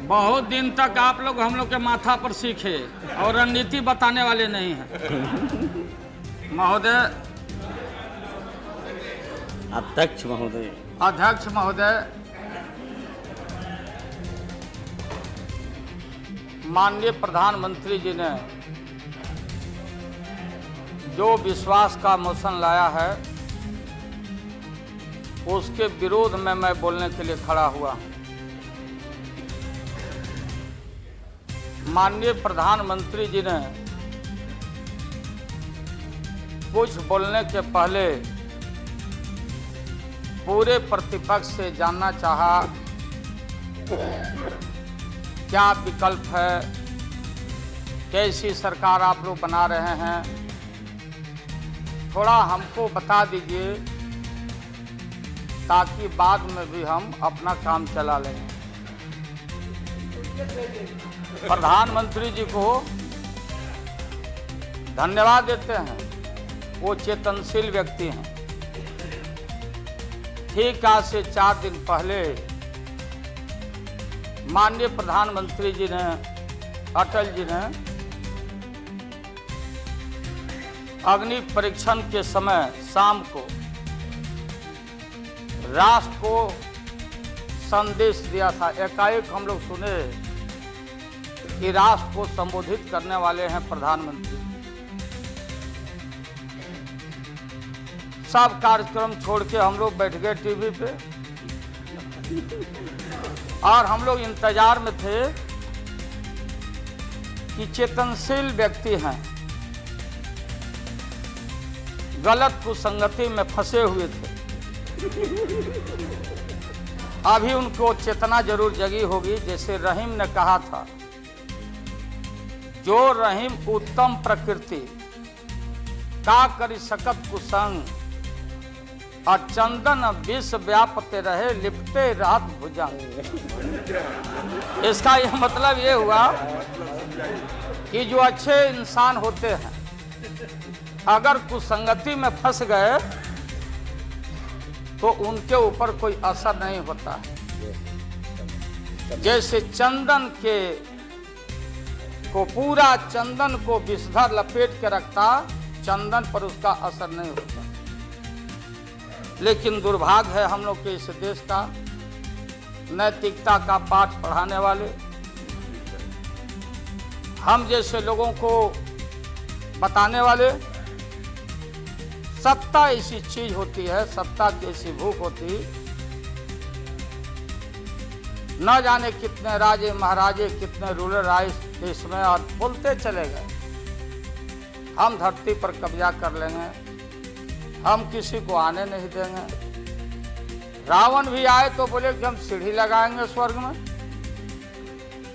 बहुत दिन तक आप लोग हम लोग के माथा पर सीखे और रणनीति बताने वाले नहीं हैं। महोदय, अध्यक्ष महोदय, अध्यक्ष महोदय, माननीय प्रधानमंत्री जी ने जो विश्वास का मोशन लाया है उसके विरोध में मैं बोलने के लिए खड़ा हुआ हूं। माननीय प्रधानमंत्री जी ने कुछ बोलने के पहले पूरे प्रतिपक्ष से जानना चाहा क्या विकल्प है, कैसी सरकार आप लोग बना रहे हैं, थोड़ा हमको बता दीजिए ताकि बाद में भी हम अपना काम चला लें। प्रधानमंत्री जी को धन्यवाद देते हैं, वो चेतनशील व्यक्ति हैं। ठीक आज से 4 दिन पहले माननीय प्रधानमंत्री जी ने, अटल जी ने अग्नि परीक्षण के समय शाम को राष्ट्र को संदेश दिया था। एकाएक हम लोग सुने कि राष्ट्र को संबोधित करने वाले हैं प्रधानमंत्री। सब कार्यक्रम छोड़ के हम लोग बैठ गए टीवी पे और हम लोग इंतजार में थे कि चेतनशील व्यक्ति हैं, गलत कुसंगति में फंसे हुए थे। अभी उनको चेतना जरूर जगी होगी। जैसे रहीम ने कहा था, जो रहीम उत्तम प्रकृति का करी सकत कुसंग और चंदन विष व्यापते रहे लिपटे रात भुजंग। इसका यह मतलब ये हुआ कि जो अच्छे इंसान होते हैं अगर कुसंगति में फंस गए तो उनके ऊपर कोई असर नहीं होता है। जैसे चंदन के को पूरा चंदन को विषधर लपेट के रखता, चंदन पर उसका असर नहीं होता। लेकिन दुर्भाग्य है हम लोग के इस देश का, नैतिकता का पाठ पढ़ाने वाले हम जैसे लोगों को बताने वाले, सत्ता ऐसी चीज होती है, सत्ता की ऐसी भूख होती, न जाने कितने राजे महाराजे कितने रूलर आए देश में और बोलते चले गए हम धरती पर कब्जा कर लेंगे, हम किसी को आने नहीं देंगे। रावण भी आए तो बोले कि हम सीढ़ी लगाएंगे स्वर्ग में,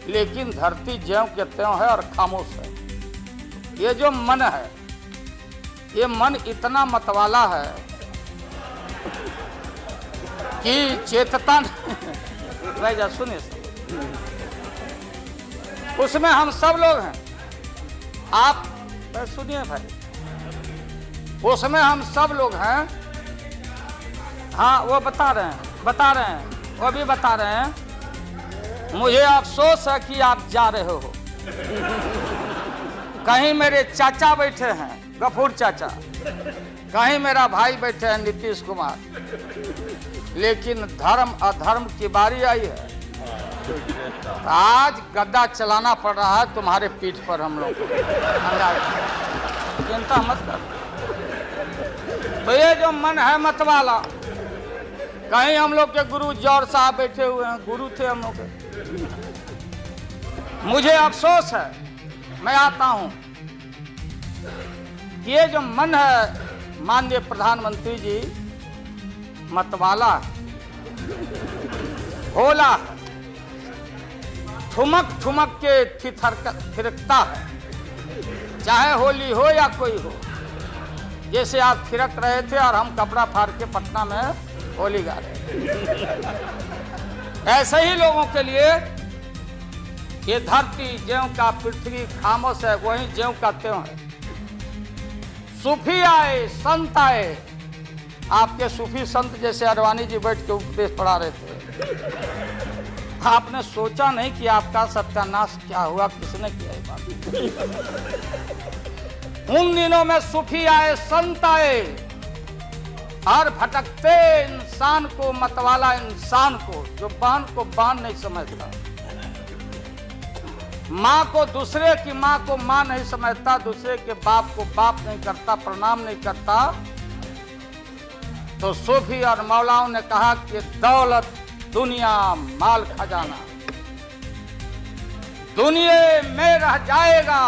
लेकिन धरती ज्यों के त्यों है और खामोश है। ये जो मन है, ये मन इतना मतवाला है कि चेतता भाई जा सुनिए, उसमें हम सब लोग हैं। आप सुनिए भाई, उसमें हम सब लोग हैं। हाँ वो बता रहे हैं, वो भी बता रहे हैं। मुझे अफसोस है कि आप जा रहे हो। कहीं मेरे चाचा बैठे हैं, गफूर चाचा, कहीं मेरा भाई बैठे हैं नीतीश कुमार, लेकिन धर्म अधर्म की बारी आई है। आज गद्दा चलाना पड़ रहा है तुम्हारे पीठ पर हम लोग को। चिंता मत कर। तो ये जो मन है मत वाला, कहीं हम लोग के गुरु जौहर साहब बैठे हुए हैं, गुरु थे हम लोग के। मुझे अफसोस है, मैं आता हूं, ये जो मन है माननीय प्रधानमंत्री जी मतवाला, भोला, ठुमक ठुमक के थिरकता है, चाहे होली हो या कोई हो। जैसे आप थिरक रहे थे और हम कपड़ा फाड़ के पटना में होली गा रहे। ऐसे ही लोगों के लिए ये धरती ज्यों का पृथ्वी खामोश है, वही ज्यों का त्यों है। सूफी आए, संत आए, आपके सूफी संत जैसे अडवाणी जी बैठ के उपदेश पढ़ा रहे थे। आपने सोचा नहीं कि आपका सत्यानाश क्या हुआ, किसने किया ये बात? उन दिनों में सूफी आए, संत आए और भटकते इंसान को, मतवाला इंसान को, जो बान को बान नहीं समझता, माँ को दूसरे की माँ को माँ नहीं समझता, दूसरे के बाप को बाप नहीं करता, प्रणाम नहीं करता, तो सूफी और मौलाओं ने कहा कि दौलत, दुनिया, माल, खजाना दुनिया में रह जाएगा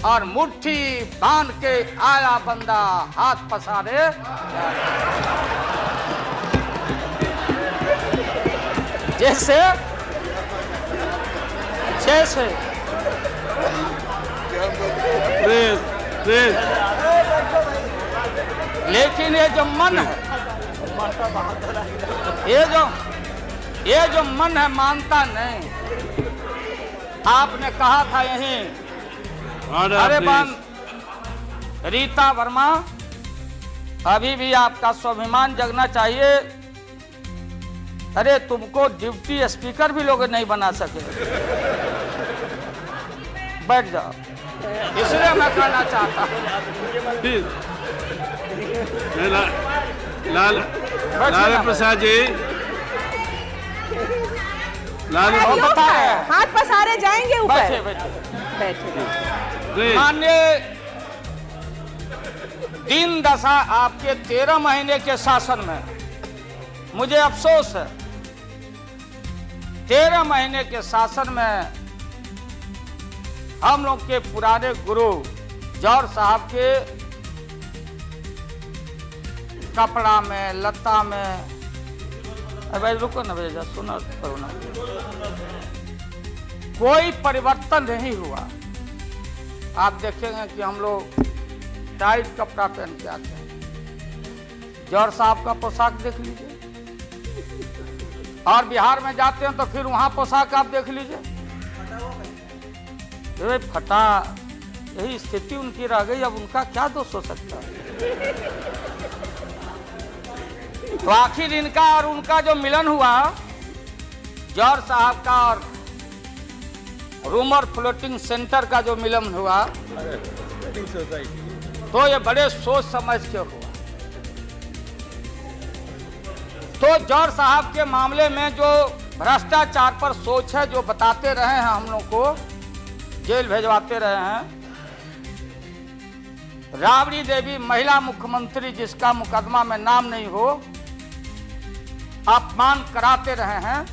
और मुट्ठी बांध के आया बंदा हाथ पसारे। जैसे जैसे लेकिन ये जो मन है, ये जो मन है मानता नहीं। आपने कहा था यहीं, अरे बन रीता वर्मा, अभी भी आपका स्वाभिमान जगना चाहिए। अरे तुमको डिप्टी स्पीकर भी लोग नहीं बना सके। बैठ जाओ, इसलिए मैं कहना चाहता हूँ। लालू प्रसाद जी, लालू हाथ पसारे जाएंगे ऊपर। बैठे बैठे बैठे। माननीय दीन दशा आपके 13 महीने के शासन में मुझे अफसोस है, 13 महीने के शासन में हम लोग के पुराने गुरु जौहर साहब के कपड़ा में, लता में, भाई रुको ना भेजा, सुना करो ना, कोई परिवर्तन नहीं हुआ। आप देखेंगे कि हम लोग टाइट कपड़ा पहन के आते हैं। जौहर साहब का पोशाक देख लीजिए, और बिहार में जाते हैं तो फिर वहां पोशाक आप देख लीजिए, फटा। यही स्थिति उनकी रह गई, अब उनका क्या दोष हो सकता है? तो आखिर इनका और उनका जो मिलन हुआ, जौहर साहब का और रूमर फ्लोटिंग सेंटर का जो मिलन हुआ, तो ये बड़े सोच समझ के हुआ। तो जौहर साहब के मामले में जो भ्रष्टाचार पर सोच है, जो बताते रहे हैं, हम लोग को जेल भेजवाते रहे हैं। राबड़ी देवी महिला मुख्यमंत्री, जिसका मुकदमा में नाम नहीं हो, अपमान कराते रहे हैं।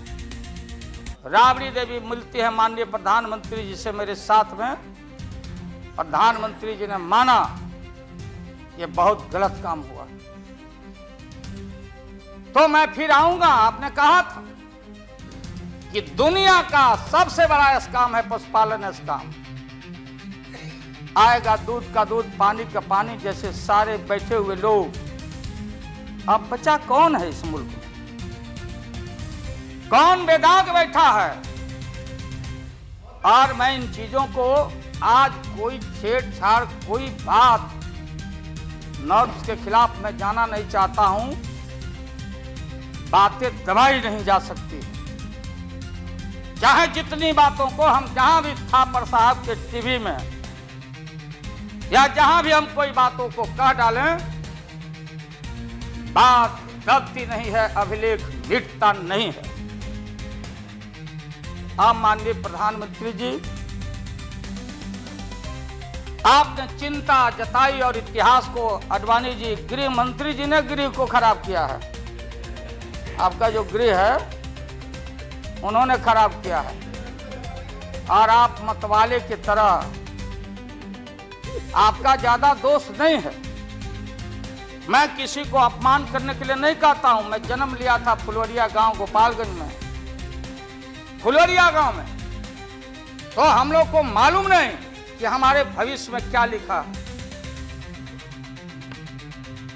राबड़ी देवी मिलती है माननीय प्रधानमंत्री जी से मेरे साथ में, प्रधानमंत्री जी ने माना ये बहुत गलत काम हुआ। तो मैं फिर आऊंगा। आपने कहा था कि दुनिया का सबसे बड़ा स्काम है पशुपालन स्काम। आएगा दूध का दूध, पानी का पानी, जैसे सारे बैठे हुए लोग। अब बचा कौन है इस मुल्क में? कौन बेदाग बैठा है? और मैं इन चीजों को आज कोई छेड़छाड़, कोई बात नॉर्म्स के खिलाफ मैं जाना नहीं चाहता हूं। बातें दबाई नहीं जा सकती, चाहे जितनी बातों को हम जहां भी थापर साहब के टीवी में या जहां भी हम कोई बातों को कह डालें, बात दबती नहीं है, अभिलेख मिटता नहीं है। आप माननीय प्रधानमंत्री जी, आपने चिंता जताई और इतिहास को, आडवाणी जी, गृह मंत्री जी ने गृह को खराब किया है। आपका जो गृह है उन्होंने खराब किया है, और आप मतवाले की तरह, आपका ज्यादा दोष नहीं है। मैं किसी को अपमान करने के लिए नहीं कहता हूं। मैं जन्म लिया था फुलवरिया गांव, गोपालगंज में, फुलवरिया गांव में। तो हम लोग को मालूम नहीं कि हमारे भविष्य में क्या लिखा।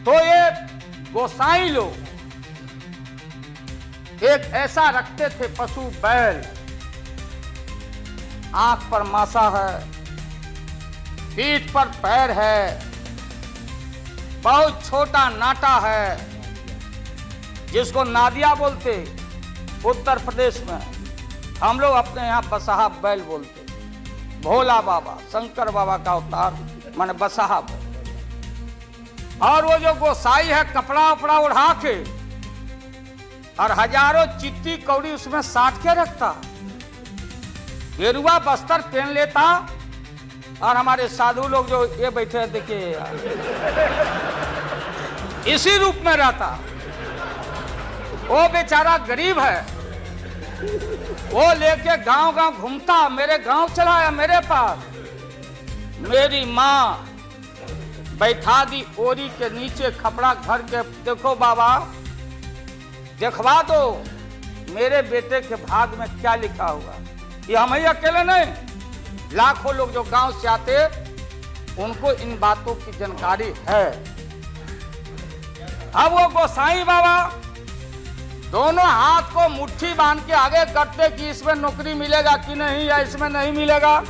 तो ये गोसाई लोग एक ऐसा रखते थे पशु बैल, आंख पर मासा है, पीठ पर पैर है, बहुत छोटा नाटा है, जिसको नादिया बोलते, उत्तर प्रदेश में हम लोग अपने यहाँ बसहा बैल बोलते, भोला बाबा शंकर बाबा का अवतार माने बसहा बैल। और वो जो गोसाई है कपड़ा उपड़ा उड़ा के और हजारों चिट्टी कौड़ी उसमें साट के रखता, गेरुआ बस्तर पहन लेता और हमारे साधु लोग जो ये बैठे हैं देखिए इसी रूप में रहता। वो बेचारा गरीब है, वो लेके गांव गांव घूमता, मेरे गांव चला आया मेरे पास। मेरी माँ बैठा दी ओरी के नीचे खपड़ा घर के, देखो बाबा दिखवा दो मेरे बेटे के भाग में क्या लिखा हुआ। ये हम ही अकेले नहीं, लाखों लोग जो गांव से आते उनको इन बातों की जानकारी है। अब वो गोसाई बाबा दोनों हाथ को मुट्ठी बांध के आगे करते कि इसमें नौकरी मिलेगा कि नहीं या इसमें नहीं मिलेगा।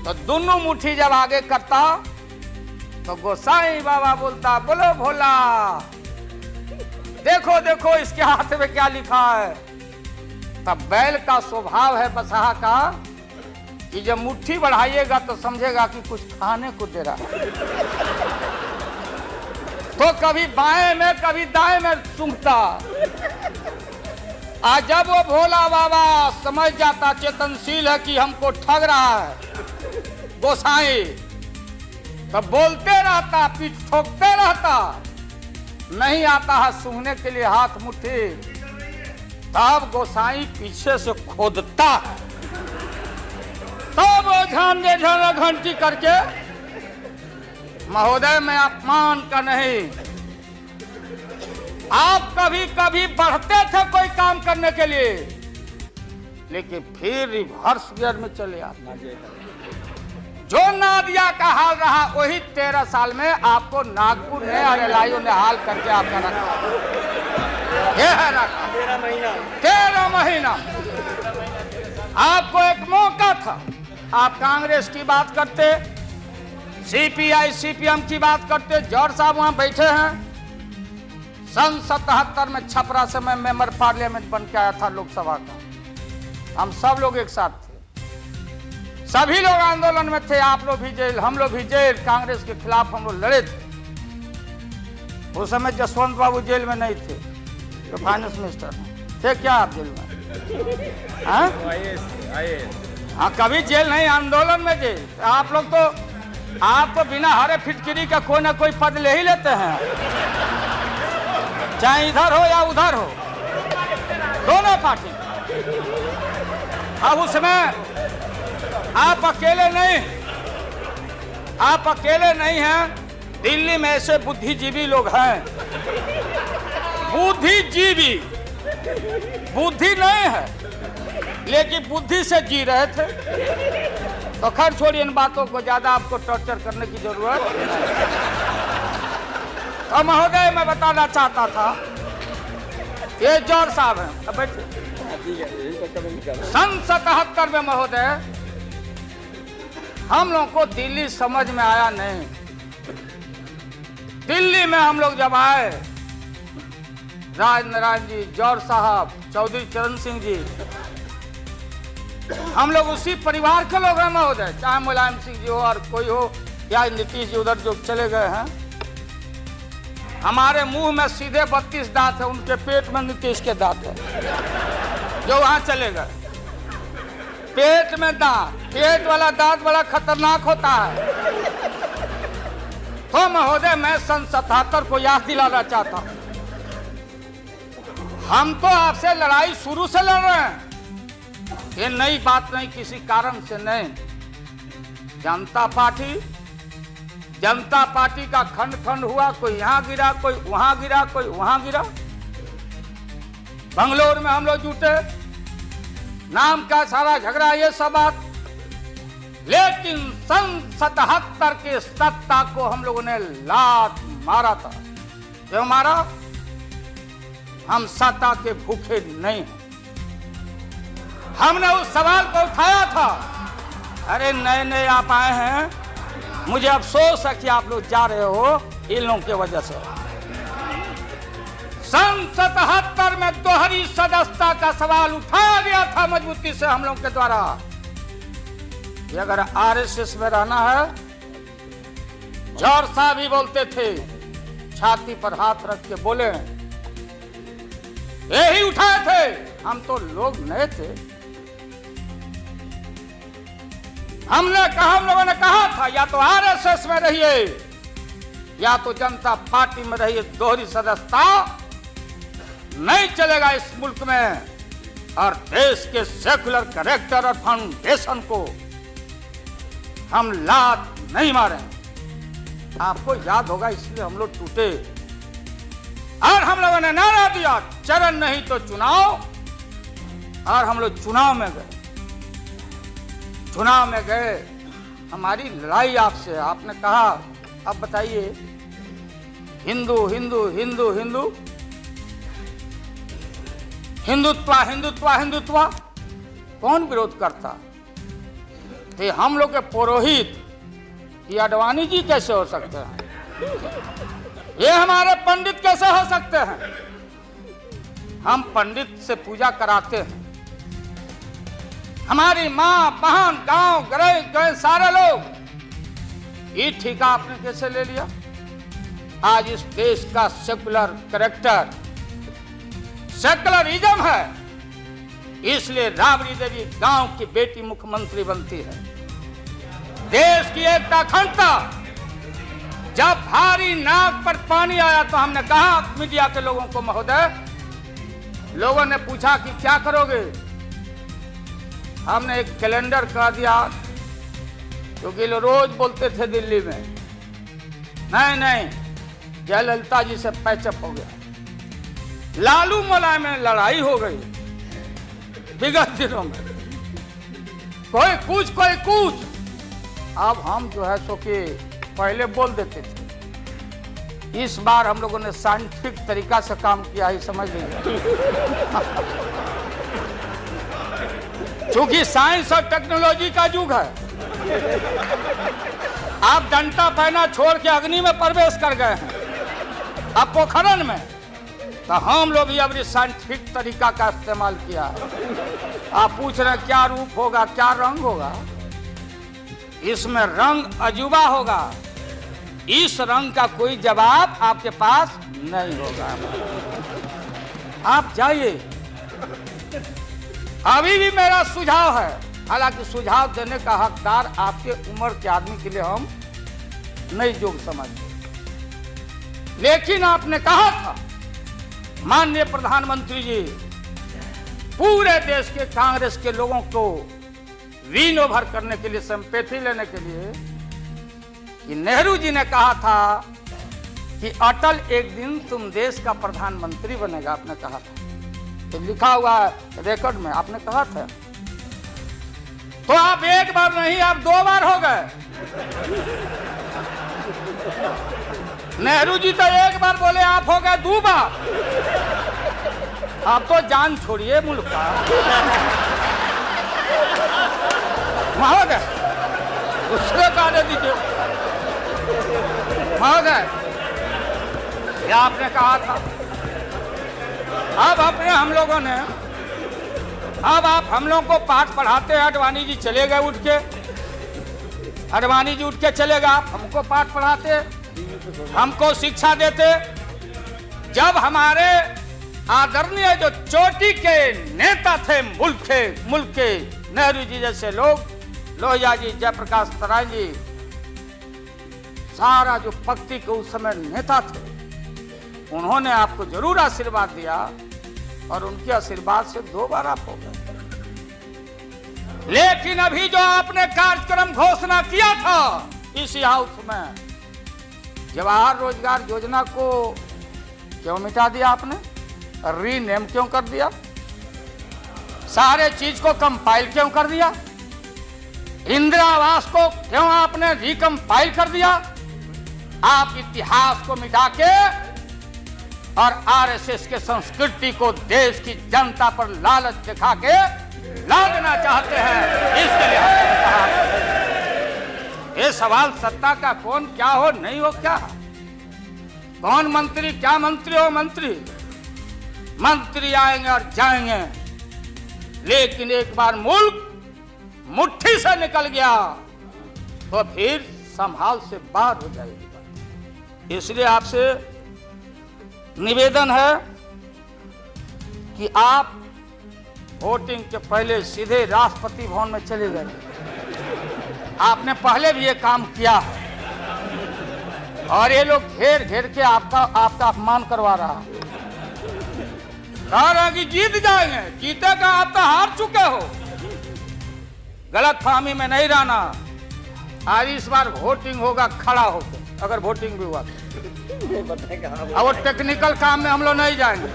तो दोनों मुट्ठी जब आगे करता तो गोसाई बाबा बोलता, बोलो भोला देखो देखो इसके हाथ में क्या लिखा है। तब बैल का स्वभाव है बसहा का कि जब मुट्ठी बढ़ाइएगा तो समझेगा कि कुछ खाने को दे रहा है, तो कभी बाएं में कभी दाएं में सूंघता। आज जब वो भोला बाबा समझ जाता चेतनशील है कि हमको ठग रहा है गोसाई, तो बोलते रहता, पीठ ठोकते रहता, नहीं आता है सूंघने के लिए हाथ मुट्ठी। तब गोसाई पीछे से खोदता, तब वो ध्यान दे घंटी करके, महोदय मैं अपमान का नहीं, आप कभी कभी बढ़ते थे कोई काम करने के लिए, लेकिन फिर रिवर्स गियर में चले आते। जो नादिया का हाल रहा वही 13 साल में आपको नागपुर ने और एलआईओ ने हाल करके आपका रखा। ये है रखा 13 महीना। आपको एक मौका था, आप कांग्रेस की बात करते, सीपीआई सीपीएम की बात करते। जौहर साहब वहां बैठे हैं। सन 77 में छपरा से मैं मेंबर पार्लियामेंट बन के आया था लोकसभा का। हम सब लोग एक साथ थे, सभी लोग आंदोलन में थे। आप लोग भी जेल, हम लोग भी जेल, कांग्रेस के खिलाफ हम लोग लड़े थे। उस समय जसवंत बाबू जेल में नहीं थे, तो फाइनेंस मिनिस्टर थे। क्या आप जेल में? हाँ कभी जेल नहीं, आंदोलन में जेल। आप लोग तो बिना हरे फिटकिरी का कोई ना कोई पद ले ही लेते हैं, चाहे इधर हो या उधर हो, दोनों पार्टी। अब उसमें आप अकेले नहीं, आप अकेले नहीं हैं। दिल्ली में ऐसे बुद्धिजीवी लोग हैं, बुद्धिजीवी, बुद्धि नहीं है लेकिन बुद्धि से जी रहे थे। तो खैर छोड़िए इन बातों को, ज्यादा आपको टॉर्चर करने की जरूरत नहीं। तो महोदय मैं बताना चाहता था, ये जौहर साहब हैं, अब बैठे। सन 77 में महोदय हम लोग को दिल्ली समझ में आया नहीं। दिल्ली में हम लोग जब आए, राज नारायण जी, जौहर साहब, चौधरी चरण सिंह जी, हम लोग उसी परिवार के लोग हैं महोदय, चाहे मुलायम सिंह जी हो और कोई हो या नीतीश जी उधर जो चले गए हैं। हमारे मुंह में सीधे 32 दांत है, उनके पेट में नीतीश के दांत है जो वहां चले गए। पेट में दांत, पेट वाला दांत बड़ा खतरनाक होता है। तो महोदय मैं सन 77 को याद दिलाना चाहता हूं, हम तो आपसे लड़ाई शुरू से लड़ रहे हैं, ये नई बात नहीं, किसी कारण से नहीं। जनता पार्टी का खंड खंड हुआ, कोई यहां गिरा, कोई वहां गिरा, कोई वहां गिरा। बंगलोर में हम लोग जुटे, नाम का सारा झगड़ा, ये सब बात। लेकिन सन 77 के सत्ता को हम लोगों ने लात मारा था। क्यों मारा? हम सत्ता के भूखे नहीं हैं। हमने उस सवाल को उठाया था, अरे नए नए आप आए हैं, मुझे अफसोस है कि आप लोग जा रहे हो इन लोगों की वजह से। सन 77 में दोहरी सदस्यता का सवाल उठाया गया था मजबूती से हम लोग के द्वारा कि अगर आरएसएस में रहना है, जौहर साहब भी बोलते थे, छाती पर हाथ रख के बोले, यही उठाए थे। हम तो लोग नए थे, हम लोगों ने कहा था या तो आरएसएस में रहिए या तो जनता पार्टी में रहिए, दोहरी सदस्यता नहीं चलेगा इस मुल्क में, और देश के सेकुलर कैरेक्टर और फाउंडेशन को हम लात नहीं मारे। आपको याद होगा, इसलिए हम लोग टूटे और हम लोगों ने नारा दिया, चरण नहीं तो चुनाव, और हम लोग चुनाव में गए। चुनाव में गए, हमारी लड़ाई आपसे, आपने कहा अब बताइए हिंदू हिंदू हिंदू हिंदू हिंदुत्व हिंदुत्व हिंदुत्व, कौन विरोध करता? थे हम लोग के पुरोहित ये अडवाणी जी कैसे हो सकते हैं? ये हमारे पंडित कैसे हो सकते हैं? हम पंडित से पूजा कराते हैं, हमारी माँ बहन गांव गए सारे लोग। ये ठेका आपने कैसे ले लिया? आज इस देश का सेकुलर कैरेक्टर, सेकुलरिज्म है, इसलिए राबड़ी देवी गांव की बेटी मुख्यमंत्री बनती है। देश की एकता अखंडता, जब भारी नाक पर पानी आया तो हमने कहा मीडिया के लोगों को, महोदय, लोगों ने पूछा कि क्या करोगे? हमने एक कैलेंडर कर दिया, क्योंकि लोग रोज बोलते थे दिल्ली में, नहीं जयललिता जी से पैचअप हो गया, लालू मुलायम में लड़ाई हो गई विगत दिनों में, कोई कुछ। अब हम जो है सो कि पहले बोल देते थे, इस बार हम लोगों ने साइंटिफिक तरीका से काम किया है, समझ लीजिए। क्योंकि साइंस और टेक्नोलॉजी का युग है। आप डंडा पहना छोड़ के अग्नि में प्रवेश कर गए हैं, अब पोखरन में, तो हम लोग भी अब साइंटिफिक तरीका का इस्तेमाल किया है। आप पूछ रहे हैं क्या रूप होगा, क्या रंग होगा? इसमें रंग अजूबा होगा, इस रंग का कोई जवाब आपके पास नहीं होगा। आप जाइए, अभी भी मेरा सुझाव है, हालांकि सुझाव देने का हकदार आपके उम्र के आदमी के लिए हम नहीं जोग समझते, लेकिन आपने कहा था माननीय प्रधानमंत्री जी, पूरे देश के कांग्रेस के लोगों को विन ओवर करने के लिए, सिंपैथी लेने के लिए, कि नेहरू जी ने कहा था कि अटल एक दिन तुम देश का प्रधानमंत्री बनेगा, आपने कहा था, तो लिखा हुआ है रिकॉर्ड में, आपने कहा था। तो आप एक बार नहीं, आप 2 बार हो गए। नेहरू जी तो एक बार बोले, आप हो गए 2 बार। आप तो जान छोड़िए मुल्क का। महोदय, दूसरे का दे दीजिए। महोदय, यह आपने कहा था, अब अपने हम लोगों ने, अब आप हम लोगों को पाठ पढ़ाते हैं, अडवाणी जी चले गए उठ के, अडवाणी जी उठ के चले गए, आप हमको पाठ पढ़ाते, हमको शिक्षा देते। जब हमारे आदरणीय जो चोटी के नेता थे मुल्क के नेहरू जी जैसे लोग, लोहिया जी, जयप्रकाश नारायण जी, सारा जो पक्ति के उस समय नेता थे, उन्होंने आपको जरूर आशीर्वाद दिया, और उनके आशीर्वाद से 2 बार आप हो गए। लेकिन अभी जो आपने कार्यक्रम घोषणा किया था इसी हाउस में, जवाहर रोजगार योजना को क्यों मिटा दिया आपने? रीनेम क्यों कर दिया? सारे चीज को कंपाइल क्यों कर दिया? इंदिरा आवास को क्यों आपने रिकंपाइल कर दिया? आप इतिहास को मिटा के और आरएसएस के संस्कृति को देश की जनता पर लालच दिखा के लादना चाहते हैं। इसके लिए हमने कहा ये सवाल सत्ता का कौन क्या हो नहीं हो, क्या कौन मंत्री क्या मंत्री हो मंत्री, मंत्री आएंगे और जाएंगे, लेकिन एक बार मुल्क मुट्ठी से निकल गया तो फिर संभाल से बाहर हो जाएगी बात। इसलिए आपसे निवेदन है कि आप वोटिंग के पहले सीधे राष्ट्रपति भवन में चले गए। आपने पहले भी ये काम किया है और ये लोग घेर घेर के आपका अपमान करवा रहा है। कह रहा कि जीत जाएंगे, जीतेगा, आप तो हार चुके हो। गलत फहमी में नहीं रहना। आज इस बार वोटिंग होगा खड़ा होकर, अगर वोटिंग भी हुआ तो। और वो टेक्निकल काम में हम लोग नहीं जाएंगे।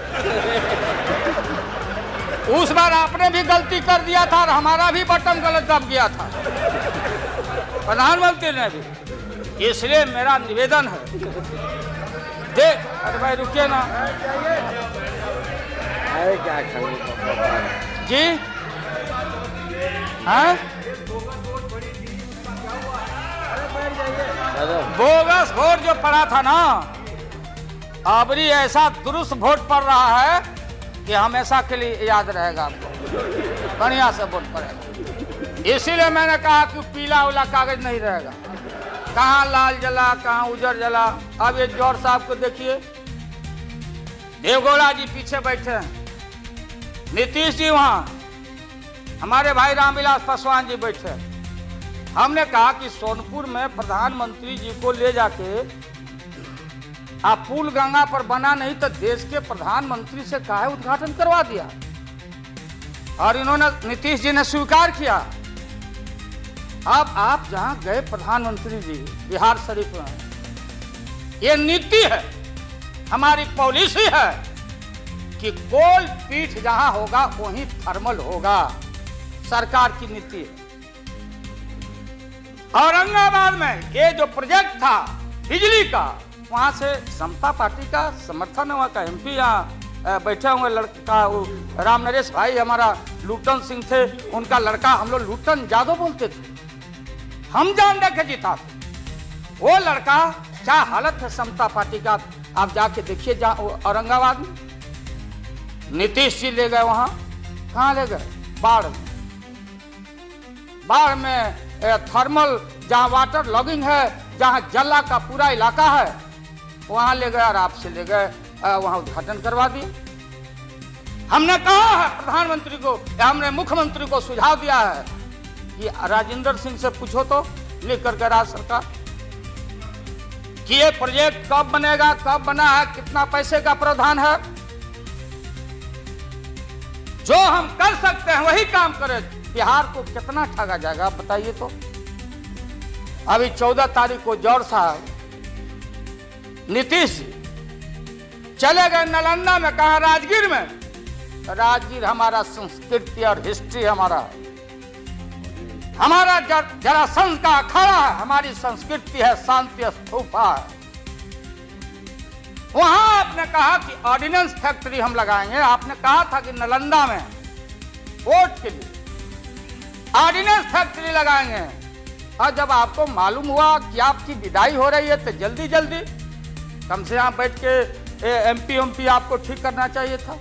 उस बार आपने भी गलती कर दिया था और हमारा भी बटन गलत दब गया था, प्रधानमंत्री ने भी। इसलिए मेरा निवेदन है, देख, अरे भाई रुकिए ना क्या जी। हाँ, बोगस वोट जो पड़ा था ना, अबरी ऐसा दुरुस्त वोट पड़ रहा है कि हमेशा के लिए याद रहेगा आपको। बढ़िया से वोट पड़ेगा। इसीलिए मैंने कहा कि पीला वाला कागज नहीं रहेगा। कहाँ लाल जला, कहाँ उजर जला। अब ये जौहर साहब को देखिए, देवगौड़ा जी पीछे बैठे हैं, नीतीश जी वहाँ, हमारे भाई रामविलास पासवान जी बैठे हैं। हमने कहा कि सोनपुर में प्रधानमंत्री जी को ले जाके आप पुल गंगा पर बना नहीं तो देश के प्रधानमंत्री से काहे उद्घाटन करवा दिया। और इन्होंने, नीतीश जी ने स्वीकार किया। अब आप जहां गए प्रधानमंत्री जी बिहार शरीफ में, ये नीति है, हमारी पॉलिसी है कि कोल पीठ जहां होगा वहीं थर्मल होगा। सरकार की नीति है। औरंगाबाद में ये जो प्रोजेक्ट था बिजली का, वहां से समता पार्टी का समर्थन है। वहां का एमपी यहाँ बैठे हुए लड़का, राम नरेश भाई हमारा लूटन सिंह थे, उनका लड़का, हम लोग लूटन यादव बोलते थे, हम जान रखे जीता थे। वो लड़का क्या हालत है समता पार्टी का, आप जाके देखिए औरंगाबाद में। नीतीश जी ले गए वहां, कहाँ ले गए? बाढ़ में। बाढ़ में थर्मल जहां वाटर लॉगिंग है, जहां जला का पूरा इलाका है, वहां ले गए और आपसे ले गए, वहां उद्घाटन करवा दिए। हमने कहा है प्रधानमंत्री को, हमने मुख्यमंत्री को सुझाव दिया है कि राजेंद्र सिंह से पूछो तो, लिख करके राज्य सरकार कि ये प्रोजेक्ट कब बनेगा, कब बना है, कितना पैसे का प्रावधान है। जो हम कर सकते हैं वही काम करें। बिहार को कितना ठगा जाएगा आप बताइए तो। अभी 14 तारीख को जौहर साहब, नीतीश जी चले गए नालंदा में, कहा राजगीर में। राजगीर हमारा संस्कृति और हिस्ट्री हमारा जरासंध का अखाड़ा है, हमारी संस्कृति है, शांति स्तूपा है। वहां आपने कहा कि ऑर्डिनेंस फैक्ट्री हम लगाएंगे। आपने कहा था कि नालंदा में वोट के लिए ऑर्डिनेंस फैक्ट्री लगाएंगे। और जब आपको मालूम हुआ कि आपकी विदाई हो रही है तो जल्दी जल्दी कम से यहाँ बैठ के एमपी आपको ठीक करना चाहिए था।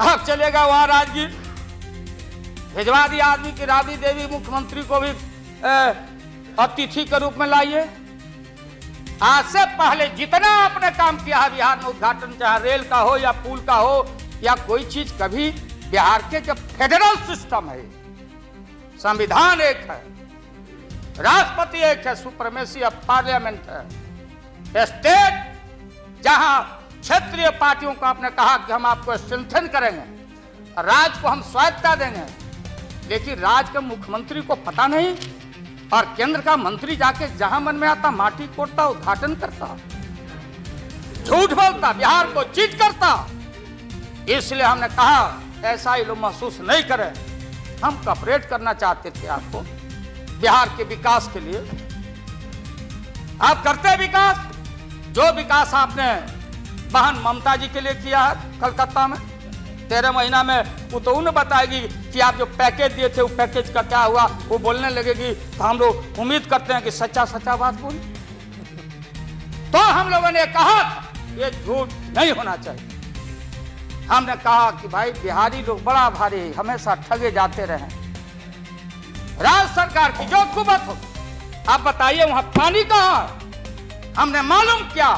आप चलेगा वहां राजगीर, भिजवा दिया आदमी की राबड़ी देवी मुख्यमंत्री को भी अतिथि के रूप में लाइए। आज से पहले जितना आपने काम किया है बिहार में, उद्घाटन चाहे रेल का हो या पुल का हो या कोई चीज, कभी बिहार के जब फेडरल सिस्टम है, संविधान एक है, राष्ट्रपति एक है, सुप्रीमेसी ऑफ पार्लियामेंट है, स्टेट जहां क्षेत्रीय पार्टियों को आपने कहा कि हम आपको स्ट्रेंथन करेंगे, राज्य को हम स्वायत्तता देंगे, लेकिन राज्य के मुख्यमंत्री को पता नहीं और केंद्र का मंत्री जाके जहां मन में आता माटी कोड़ता, उद्घाटन करता, झूठ बोलता, बिहार को चीट करता। इसलिए हमने कहा ऐसा ही लोग महसूस नहीं करें। हम कॉपरेट करना चाहते थे आपको बिहार के विकास के लिए। आप करते विकास, जो विकास आपने बहन ममता जी के लिए किया है कलकत्ता में 13 महीना में, वो तो उन्हें बताएगी कि आप जो पैकेज दिए थे वो पैकेज का क्या हुआ। वो बोलने लगेगी तो हम लोग उम्मीद करते हैं कि सच्चा सच्चा बात बोले। तो हम लोगों ने कहा ये झूठ नहीं होना चाहिए। हमने कहा कि भाई बिहारी लोग बड़ा भारी हमेशा ठगे जाते रहे, राज्य सरकार की जो कुबत हो, आप बताइए वहां पानी कहां है? हमने मालूम किया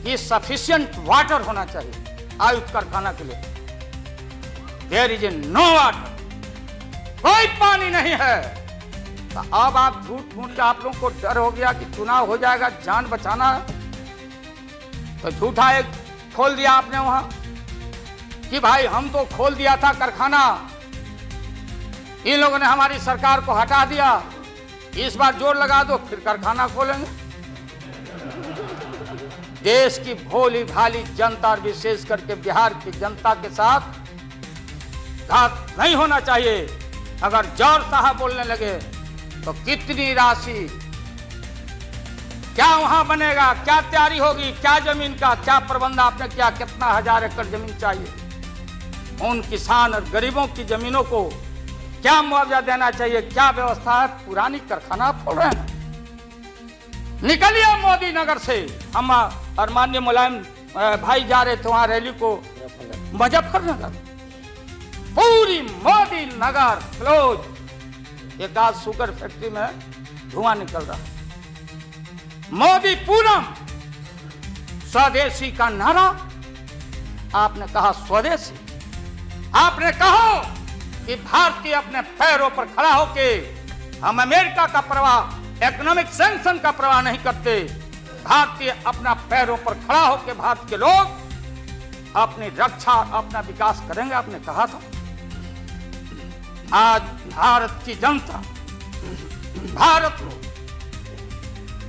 कि सफिशिएंट वाटर होना चाहिए आयुक्त कारखाना के लिए। देयर इज नो वाटर, कोई पानी नहीं है। तो अब आप झूठ मूठ के आप लोगों को डर हो गया कि चुनाव हो जाएगा, जान बचाना है, तो झूठा एक खोल दिया आपने वहां कि भाई हम तो खोल दिया था कारखाना, इन लोगों ने हमारी सरकार को हटा दिया, इस बार जोर लगा दो फिर कारखाना खोलेंगे। देश की भोली भाली जनता और विशेष करके बिहार की जनता के साथ घात नहीं होना चाहिए। अगर जौहर साहब बोलने लगे तो कितनी राशि, क्या वहां बनेगा, क्या तैयारी होगी, क्या जमीन का क्या प्रबंध आपने किया, कितना 1000 एकड़ जमीन चाहिए, उन किसान और गरीबों की जमीनों को क्या मुआवजा देना चाहिए, क्या व्यवस्था है। पुरानी कारखाना फोड़ रहे हैं। निकलिए मोदी नगर से। हम और माननीय मुलायम भाई जा रहे थे वहां रैली को मुजफ्फरनगर, पूरी मोदी नगर क्लोज। एक आज शुगर फैक्ट्री में धुआं निकल रहा है। मोदी पूरम, स्वदेशी का नारा आपने कहा, स्वदेशी आपने कहा कि भारतीय अपने पैरों पर खड़ा होके, हम अमेरिका का प्रवाह, इकोनॉमिक सैंक्शन का प्रवाह नहीं करते। भारतीय अपना पैरों पर खड़ा होके भारत के लोग अपनी रक्षा, अपना विकास करेंगे, आपने कहा था। आज भारत की जनता, भारत को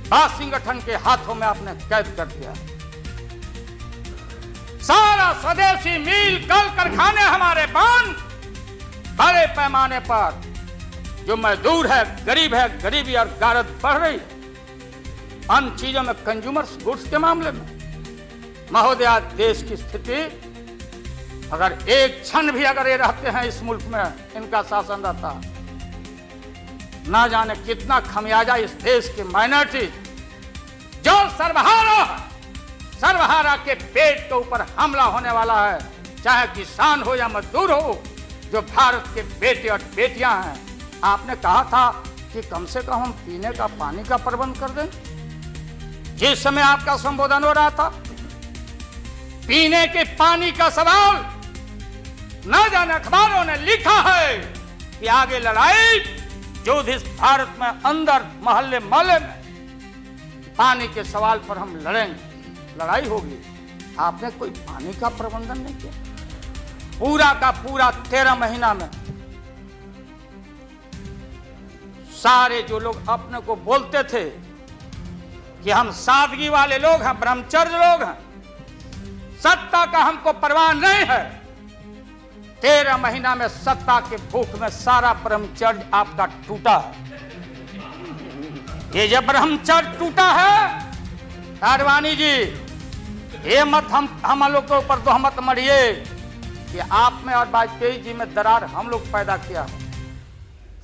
वाशिंगटन के हाथों में आपने कैद कर दिया। सारा स्वदेशी मील कल कारखाने हमारे बंद, बड़े पैमाने पर जो मजदूर है, गरीबी और गारत बढ़ रही है। अन्य चीजों में, कंज्यूमर्स गुड्स के मामले में महोदया, देश की स्थिति अगर एक क्षण भी अगर ये रहते हैं इस मुल्क में, इनका शासन रहता, ना जाने कितना खमियाजा इस देश के माइनॉरिटी जो सर्वहारा के पेट के ऊपर हमला होने वाला है, चाहे किसान हो या मजदूर हो, जो भारत के बेटे और बेटियां हैं। आपने कहा था कि कम से कम हम पीने का पानी का प्रबंध कर दें। जिस समय आपका संबोधन हो रहा था, पीने के पानी का सवाल, न जाने अखबारों ने लिखा है कि आगे लड़ाई जो इस भारत में अंदर मोहल्ले मोहल्ले में पानी के सवाल पर हम लड़ेंगे, लड़ाई होगी। आपने कोई पानी का प्रबंधन नहीं किया। पूरा का पूरा 13 महीना में सारे जो लोग अपने को बोलते थे कि हम सादगी वाले लोग हैं, ब्रह्मचर्य लोग हैं, सत्ता का हमको परवाह नहीं है, 13 महीना में सत्ता के भूख में सारा ब्रह्मचर्य आपका टूटा है। ये जब ब्रह्मचर्य टूटा है, आडवाणी जी, ये मत हम लोग के ऊपर तो मत मरिए कि आप में और वाजपेयी जी में दरार हम लोग पैदा किया।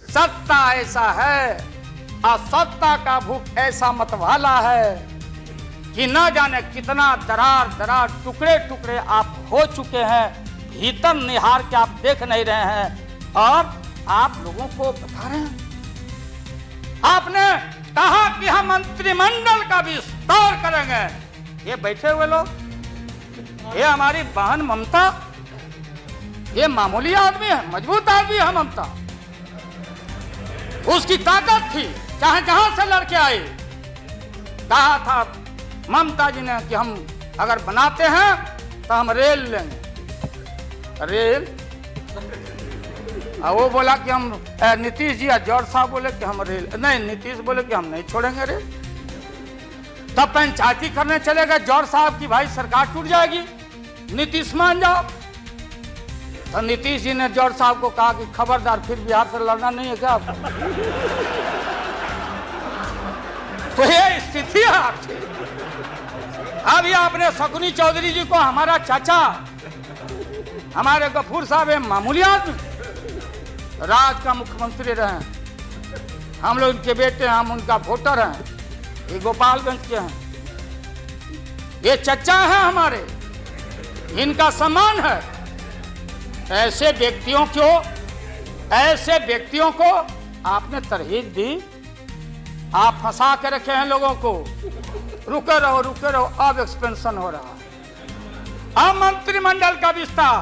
सत्ता ऐसा है और सत्ता का भूख ऐसा मतवाला है कि न जाने कितना दरार टुकड़े टुकड़े आप हो चुके हैं, भीतर निहार के आप देख नहीं रहे हैं और आप लोगों को बता रहे हैं। आपने कहा कि हम मंत्रिमंडल का विस्तार करेंगे। ये बैठे हुए लोग, ये हमारी बहन ममता, ये मामूली आदमी है, मजबूत आदमी है ममता। उसकी ताकत थी, चाहे जहां से लड़के आए। कहा था ममता जी ने कि हम अगर बनाते हैं तो हम रेल लेंगे। रेल, वो बोला कि हम, नीतीश जी या जौहर साहब बोले कि हम रेल नहीं, नीतीश बोले कि हम नहीं छोड़ेंगे रेल। तब पंचायती करने चले गए जौहर साहब की भाई सरकार टूट जाएगी, नीतीश मान जाओ। तो नीतीश जी ने जौहर साहब को कहा कि खबरदार, फिर बिहार से लड़ना नहीं है क्या आपको? तो ये स्थिति है आपकी। अभी आपने शकुनी चौधरी जी को, हमारा चाचा, हमारे गफूर साहब है मामूली आदमी, राज्य का मुख्यमंत्री रहे, हम लोग उनके बेटे हैं, हम उनका वोटर हैं, ये गोपालगंज के हैं, ये चचा हैं हमारे, इनका सम्मान है। ऐसे व्यक्तियों को आपने तरहीब दी, आप फंसा के रखे हैं लोगों को। रुके रहो, अब एक्सपेंशन हो रहा है। अब मंत्रिमंडल का विस्तार,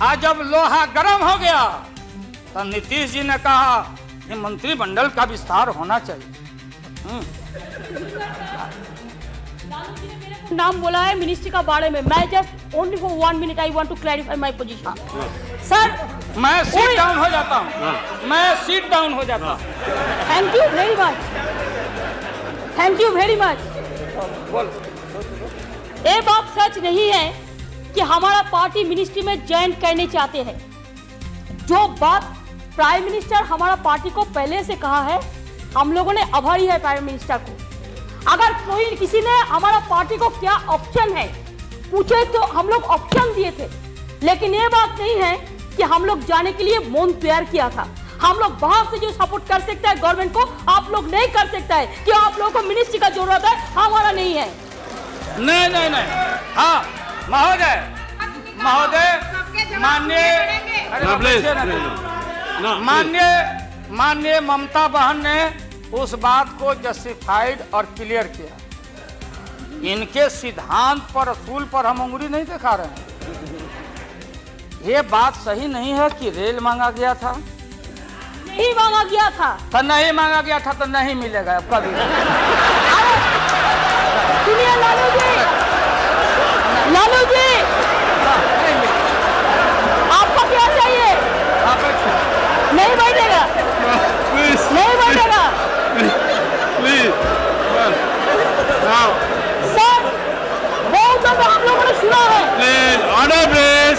आज जब लोहा गर्म हो गया तो नीतीश जी ने कहा कि मंत्रिमंडल का विस्तार होना चाहिए। नाम बोला है मिनिस्ट्री का बारे में। मैं just only for 1 minute I want to clarify my position. Sir मैं सीट डाउन हो जाता हूँ, थैंक यू वेरी मच। ये बात सच नहीं है कि हमारा पार्टी मिनिस्ट्री में ज्वाइन करने चाहते हैं। जो बात प्राइम मिनिस्टर हमारा पार्टी को पहले से कहा है, हम लोगों ने आभारी है प्राइम मिनिस्टर को। अगर किसी ने हमारा पार्टी को क्या ऑप्शन है पूछे तो हम लोग ऑप्शन दिए थे, लेकिन ये बात नहीं है कि हम लोग जाने के लिए मन तैयार किया था। हम लोग बाहर से जो सपोर्ट कर सकता है गवर्नमेंट को, आप लोग नहीं कर सकता है कि आप लोगों को मिनिस्ट्री का जरूरत है, हमारा नहीं है। नहीं। हाँ माननीय ममता बहन ने उस बात को जस्टिफाइड और क्लियर किया। इनके सिद्धांत पर, असूल पर हम उंगली नहीं दिखा रहे हैं। ये बात सही नहीं है कि रेल मांगा गया था, नहीं मांगा गया था तो नहीं मांगा गया था तो नहीं मिलेगा अब कभी। सुनिए लालू जी, आपको क्या चाहिए? नहीं बैठेगा, नहीं बैठेगा सर। बहुत ज्यादा हम लोगों ने सुना है। Order please.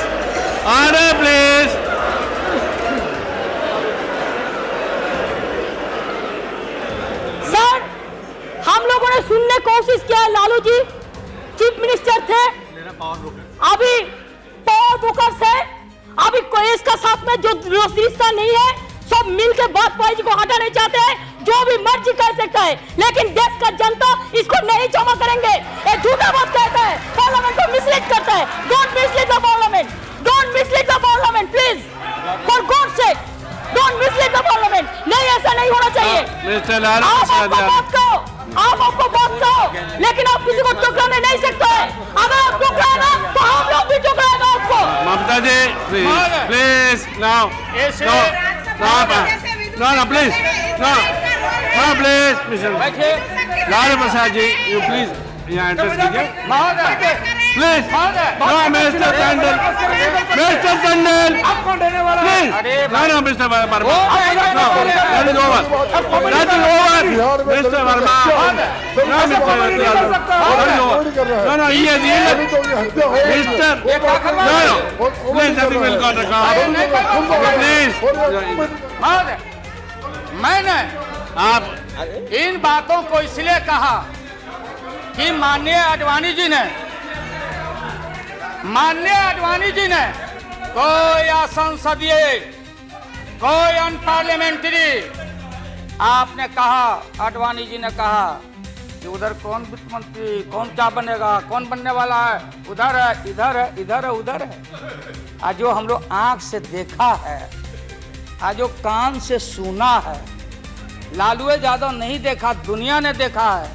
सर हम लोगों ने सुनने की कोशिश किया। लालू जी चीफ मिनिस्टर थे, अभी पावर ब्रोकर्स है, अभी कोई इसका साथ में जो रिश्ता नहीं है, सब मिलकर बात जी को हटाना चाहते हैं। जो भी मर्जी कर सकता है, लेकिन देश का जनता इसको नहीं क्षमा करेंगे। ये झूठा बात कहता है, पार्लियामेंट को मिसलीड करता है। Don't mislead the parliament, please, for God sake, don't mislead the parliament. नहीं, ऐसा नहीं होना चाहिए। आप आपको बात कहो, लेकिन आप किसी को टुकराने नहीं सकते हैं। अगर आप टुकराएगा तो हम लोग भी टुकराएगा आपको। Mamata ji please now please Lalu Prasad ji you please यहाँ एड्रेस कीजिए please. Mister Tandon please. Mister Verma मैंने आप इन बातों को इसलिए कहा कि माननीय आडवाणी जी ने कोई असंसदीय, कोई अनपार्लियामेंट्री, आपने कहा, आडवाणी जी ने कहा कि उधर कौन वित्त मंत्री, कौन क्या बनेगा, कौन बनने वाला है, उधर है, उधर है। आज जो हम लोग आंख से देखा है, आज जो कान से सुना है, लालू यादव नहीं देखा, दुनिया ने देखा है।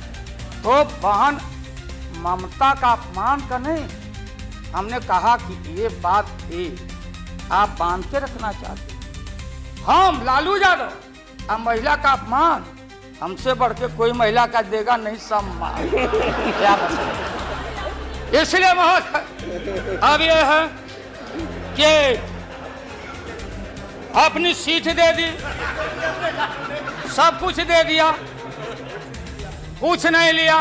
तो बहन ममता का अपमान का नहीं, हमने कहा कि ये बात थी, आप बांध के रखना चाहते। हम लालू यादव, अब महिला का अपमान हमसे बढ़ के कोई महिला का देगा नहीं सम्मान। इसलिए महोदय अब ये है कि अपनी सीट दे दी, सब कुछ दे दिया, कुछ नहीं लिया,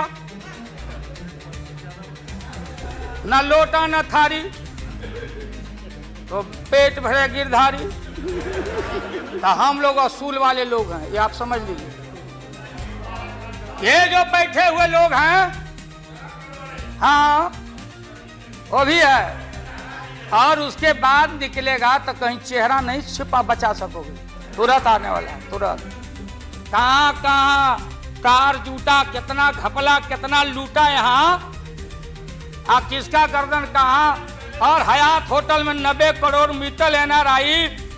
न लोटा न थारी, तो पेट भरे गिरधारी। तो हम लोग असूल वाले लोग हैं, ये आप समझ लीजिए। ये जो बैठे हुए लोग हैं, हाँ वो भी है, और उसके बाद निकलेगा तो कहीं चेहरा नहीं छिपा बचा सकोगे, तुरंत आने वाला है, तुरंत। कहाँ कार जूटा, कितना घपला, कितना लूटा यहाँ, किसका गर्दन कहाँ और हयात होटल में 90 करोड़ मित्तल NRI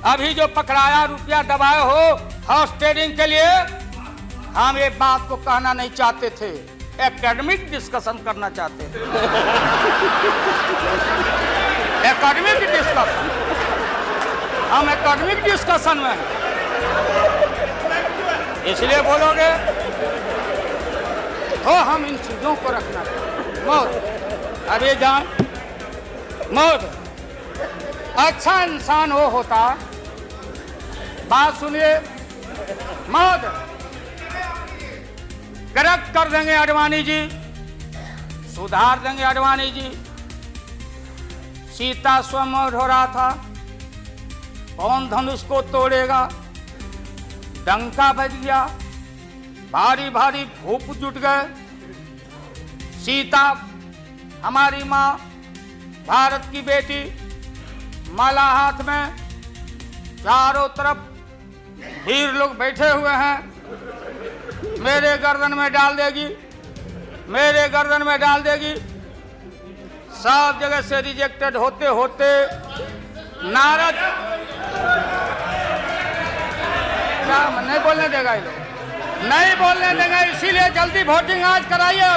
अभी जो पकड़ाया, रुपया दबाए हो हाउस ट्रेडिंग के लिए, हम एक बात को कहना नहीं चाहते थे, एकेडमिक डिस्कशन करना चाहते थे। एकेडमिक डिस्कशन, हम एकेडमिक डिस्कशन में, इसलिए बोलोगे तो हम इन चीजों को रखना चाहिए। मौत अभी जान, मौत अच्छा इंसान वो होता, बात सुनिए, मौत करेक्ट कर देंगे आडवाणी जी, सुधार देंगे आडवाणी जी। सीता स्वयं हो रहा था, कौन धनुष को तोड़ेगा, डंका बज गया, भारी भारी भूप जुट गए। सीता हमारी माँ, भारत की बेटी, माला हाथ में, चारों तरफ वीर लोग बैठे हुए हैं, मेरे गर्दन में डाल देगी, मेरे गर्दन में डाल देगी। सब जगह से रिजेक्टेड होते होते नारद, क्या नहीं बोलने देगा ये लोग, नहीं बोलने देगा, इसीलिए जल्दी वोटिंग आज कराइए।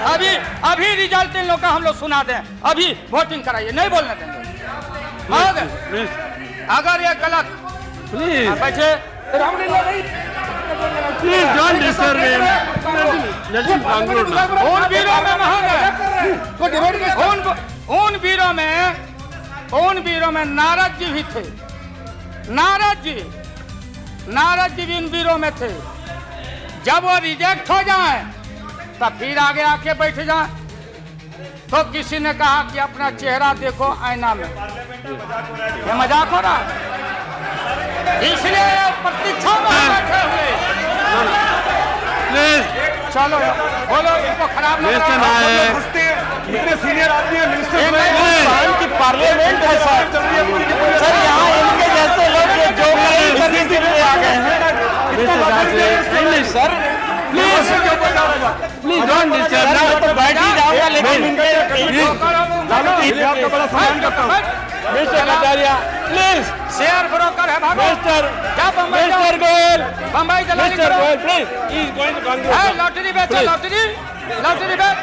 अभी अभी रिजल्ट इन लोग का हम लोग सुना दें, अभी वोटिंग कराइए, नहीं बोलने देंगे। महोदय अगर ये गलत, प्लीज बैठे, please don't disturb him, let him conclude now. उन वीरों में महोदय, उन वीरों में नारद जी भी थे, नारद जी भी इन वीरों में थे। जब वो रिजेक्ट हो जाए तब फिर आगे आके बैठ जाए। तो किसी ने कहा कि अपना चेहरा देखो आईना में, ये मजाक हो रहा, इसलिए प्रतीक्षा में बैठे हुए। प्लीज चलो बोलो, इनको खराब ना मिनिस्टर नायक, इतने सीनियर आदमी है मिनिस्टर की पार्लियामेंट है सर, यहाँ इनके जैसे लोग जो करने के लिए आ गए हैं। नहीं sir, please please don't disturb. मैं तो बैठ ही जाऊंगा, लेकिन आपका बड़ा सम्मान करता हूँ। Mister Kataria please, share broker है भागो। मिस्टर गोयल, बम्बई दलाली मिस्टर करो। Goyal please, he is going to conclude. Lottery बेचो, लॉटरी बेच,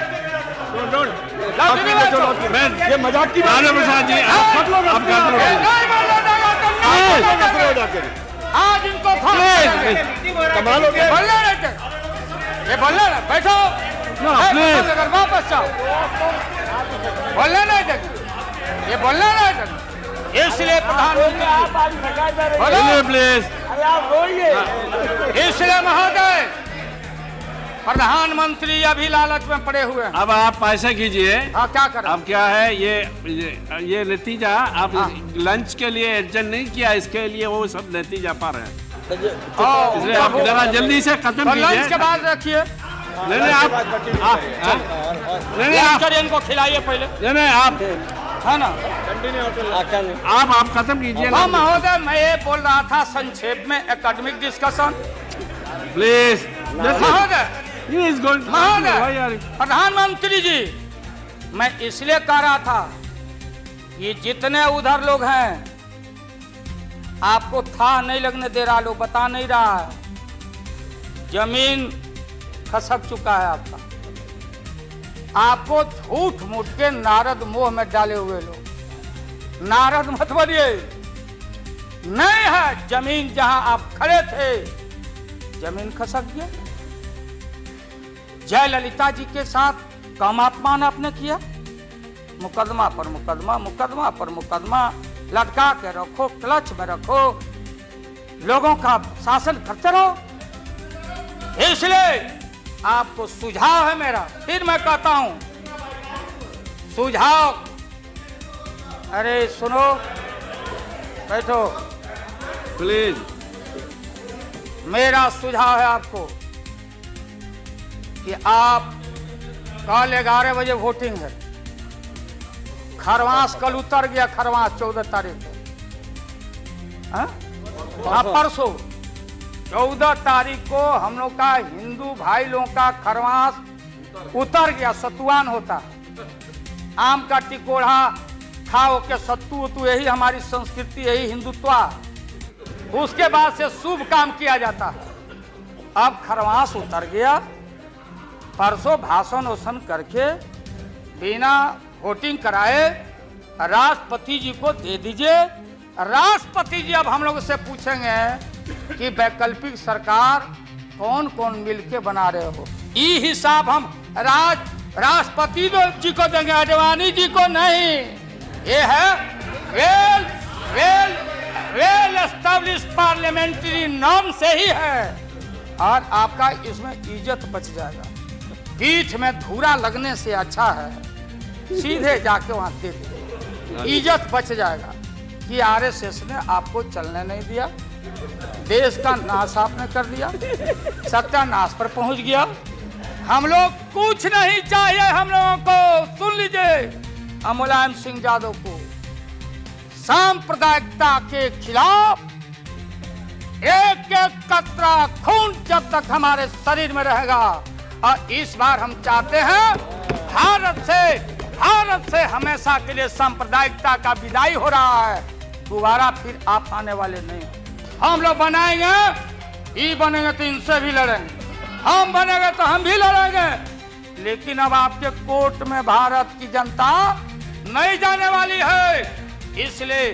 लॉटरी बेचो। मैं ये मजाक की लालू प्रसाद जी, आप कंक्लूड नहीं बोलने देगा तो नहीं बोलने देगा। आज इनको कमाल हो गया। बोलने नहीं देगा, ये बोलने ना, बैठो, प्लीज वापस जाओ, बोलने नहीं देगा, ये बोलने नहीं देगा। इसलिए प्रधानमंत्री बोलो, प्लीज, इसलिए महोदय प्रधानमंत्री अभी लालच में पड़े हुए हैं। अब आप पैसा कीजिए। हाँ, क्या करें? अब क्या है ये नतीजा, आप लंच के लिए एडजस्ट नहीं किया, इसके लिए वो सब नतीजा पा रहे हैं, इसलिए आप जरा जल्दी से खत्म लंच के कीजिए। बाद रखिए, नहीं आप नहीं इनको खिलाइए पहले, नहीं आप है ना। आप खत्म कीजिए हाँ महोदय, मैं ये बोल रहा था संक्षेप में, एकेडमिक डिस्कशन। प्लीज। महोदय, He is going to महोदय, प्रधानमंत्री जी, मैं इसलिए कह रहा था कि जितने उधर लोग हैं आपको था नहीं लगने दे रहा, लोग बता नहीं रहा है, जमीन खसक चुका है आपका। आपको झूठ मूठ के नारद मोह में डाले हुए लोग, नारद मत बनिए, नहीं है जमीन जहां आप खड़े थे, जमीन खसक गया। जयललिता जी के साथ कम अपमान आपने किया, मुकदमा पर मुकदमा, मुकदमा पर मुकदमा लटका के रखो, क्लच में रखो, लोगों का शासन करते रहो। इसलिए आपको सुझाव है मेरा, फिर मैं कहता हूं सुझाव, अरे सुनो, बैठो, प्लीज। मेरा सुझाव है आपको कि आप कल 11 बजे वोटिंग है, खरवास कल उतर गया, खरवास 14 तारीख को, हाँ परसों 14 तारीख को हम लोग का हिंदू भाई लोगों का खरवास उतर गया, सतुआन होता, आम का टिकोड़ा खाओ के सत्तू वत्तू, यही हमारी संस्कृति, यही हिंदुत्व। उसके बाद से शुभ काम किया जाता है। अब खरवास उतर गया, परसों भाषण वोषण करके बिना वोटिंग कराए राष्ट्रपति जी को दे दीजिए। राष्ट्रपति जी अब हम लोग से पूछेंगे कि वैकल्पिक सरकार कौन कौन मिलके बना रहे हो। ये हिसाब हम राष्ट्रपति जी को देंगे, आडवाणी जी को नहीं। ये है वेल एस्टेब्लिश पार्लियामेंट्री नॉर्म से ही है, और आपका इसमें इज्जत बच जाएगा। पीठ में धूरा लगने से अच्छा है सीधे जाके वहां दे दे, इज्जत बच जाएगा। कि आरएसएस ने आपको चलने नहीं दिया, देश का नाश आपने कर दिया, सत्यानाश पर पहुंच गया। हम लोग कुछ नहीं चाहिए, हम लोगों को सुन लीजिए, मुलायम सिंह यादव को सांप्रदायिकता के खिलाफ एक एक कतरा खून जब तक हमारे शरीर में रहेगा। और इस बार हम चाहते हैं भारत से हमेशा के लिए सांप्रदायिकता का विदाई हो रहा है। दोबारा फिर आप आने वाले नहीं। हम लोग बनाएंगे, ये बनेंगे तो इनसे भी लड़ेंगे, हम बनेंगे तो हम भी लड़ेंगे। लेकिन अब आपके कोर्ट में भारत की जनता नहीं जाने वाली है। इसलिए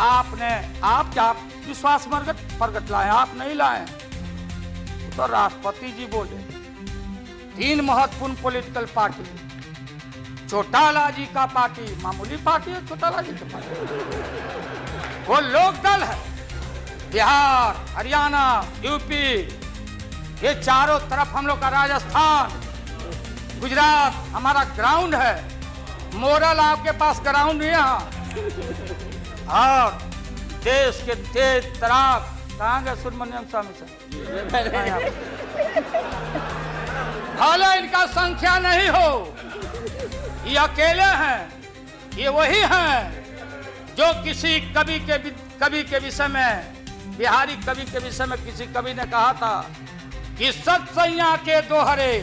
आप क्या विश्वास प्रगट लाए? आप नहीं लाए। तो राष्ट्रपति जी बोले 3 महत्वपूर्ण पॉलिटिकल पार्टी, चौटाला जी का पार्टी मामूली पार्टी है, चौटाला जी की पार्टी वो लोक दल है। बिहार, हरियाणा, यूपी, ये चारों तरफ हम लोग का, राजस्थान, गुजरात हमारा ग्राउंड है। मोरल आपके पास ग्राउंड है यहाँ। और देश के तेज तराक कहाँ गए सुब्रमण्यम स्वामी से? भले इनका संख्या नहीं हो, ये अकेले हैं, ये वही हैं जो किसी कवि के विषय में, बिहारी कवि के विषय में किसी कवि ने कहा था कि सत्सैया के दोहरे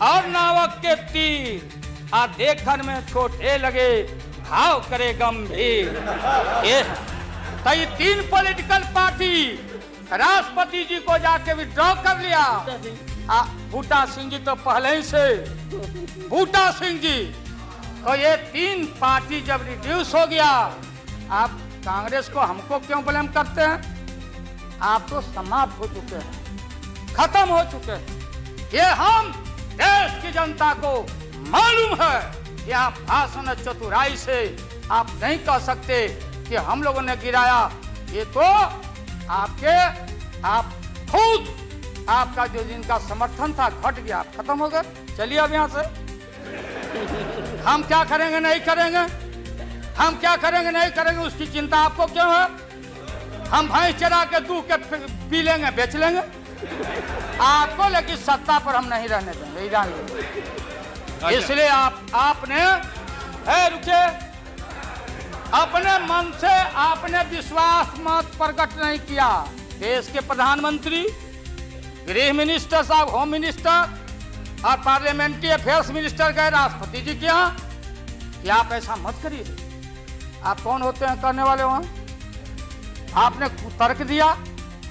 और नावक के तीर आ देखन में छोटे लगे, घाव करे गंभीर। तो ये 3 पॉलिटिकल पार्टी राष्ट्रपति जी को जाके विड्रॉ कर लिया। बूटा सिंह जी तो पहले ही से, बूटा सिंह जी, तो ये 3 पार्टी जब रिड्यूस हो गया, आप कांग्रेस को हमको क्यों ब्लेम करते हैं? आप तो समाप्त हो चुके हैं, खत्म हो चुके हैं। ये हम देश की जनता को मालूम है। यहाँ भाषण चतुराई से आप नहीं कह सकते कि हम लोगों ने गिराया। ये तो आप खुद, आपका जो जिनका समर्थन था घट गया, खत्म हो गया। चलिए अब यहाँ से हम क्या करेंगे नहीं करेंगे, हम क्या करेंगे नहीं करेंगे उसकी चिंता आपको क्यों है? हम भैंस चरा के दूध के पी लेंगे, बेच लेंगे आपको, लेकिन सत्ता पर हम नहीं रहने देंगे, जान लीजिए। इसलिए आपने रुके, अपने मन से आपने विश्वास मत प्रकट नहीं किया। देश के प्रधानमंत्री, गृह मिनिस्टर साहब, होम मिनिस्टर और पार्लियामेंट्री अफेयर्स मिनिस्टर गए राष्ट्रपति जी के यहाँ कि आप ऐसा मत करिए। आप कौन होते हैं करने वाले? वहां आपने कुतर्क दिया,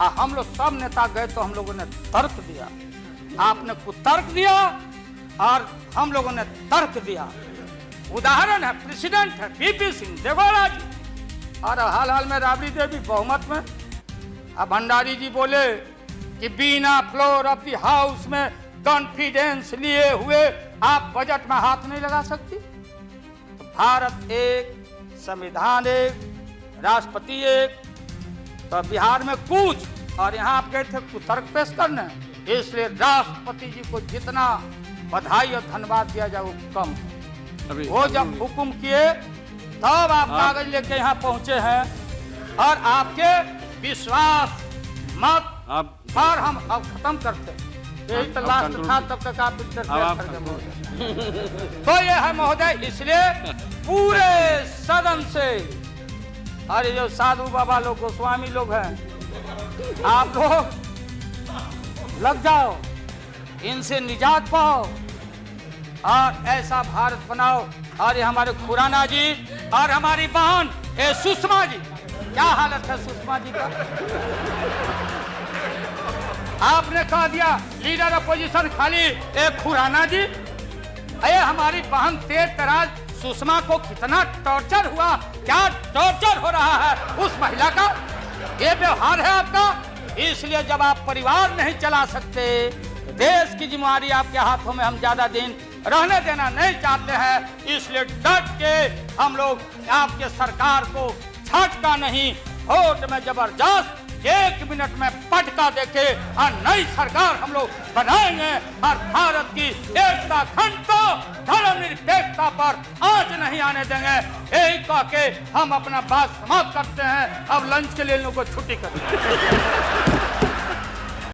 और हम लोग सब नेता गए तो हम लोगों ने तर्क दिया। आपने कुतर्क दिया और हम लोगों ने तर्क दिया। उदाहरण है, प्रेसिडेंट है बीपी सिंह देवगौड़ा जी, और हाल में राबड़ी देवी बहुमत में। अब भंडारी जी बोले कि बिना फ्लोर ऑफ द हाउस में कॉन्फिडेंस लिए हुए आप बजट में हाथ नहीं लगा सकती। तो भारत एक, संविधान एक, राष्ट्रपति एक, तो बिहार में कुछ, और यहाँ आप गए थे कुतर्क पेश करने। इसलिए राष्ट्रपति जी को जितना बधाई और धन्यवाद दिया जाए वो कम। वो जब हुक्म किए तब आप कागज लेके यहाँ पहुंचे हैं, और आपके विश्वास मत पर हम अब खत्म करते हैं। यही तो लास्ट था, तब तक आप तो ये है महोदय। इसलिए पूरे सदन से, अरे जो साधु बाबा लोग, गोस्वामी लोग हैं, आप लोग लग जाओ, इनसे निजात पाओ और ऐसा भारत बनाओ। और ये हमारे खुराना जी और हमारी बहन ये सुषमा जी, क्या हालत है सुषमा जी का? आपने कह दिया लीडर अपोजिशन खाली एक खुराना जी। अरे हमारी बहन तेज तराज सुषमा को कितना टॉर्चर हुआ, क्या टॉर्चर हो रहा है उस महिला का, ये व्यवहार है आपका। इसलिए जब आप परिवार नहीं चला सकते, देश की जिम्मेदारी आपके हाथों में हम ज्यादा दिन रहने देना नहीं चाहते हैं, इसलिए डट के हम लोग आपके सरकार को झटका नहीं, वोट में जबरदस्त 1 मिनट में पटका देके और नई सरकार हम लोग बनाएंगे और भारत की एकता, अखंडता, धर्मनिरपेक्षता पर आंच नहीं आने देंगे। यही कह के हम अपना बात समाप्त करते हैं। अब लंच के लिए इन लोगों को छुट्टी करते हैं।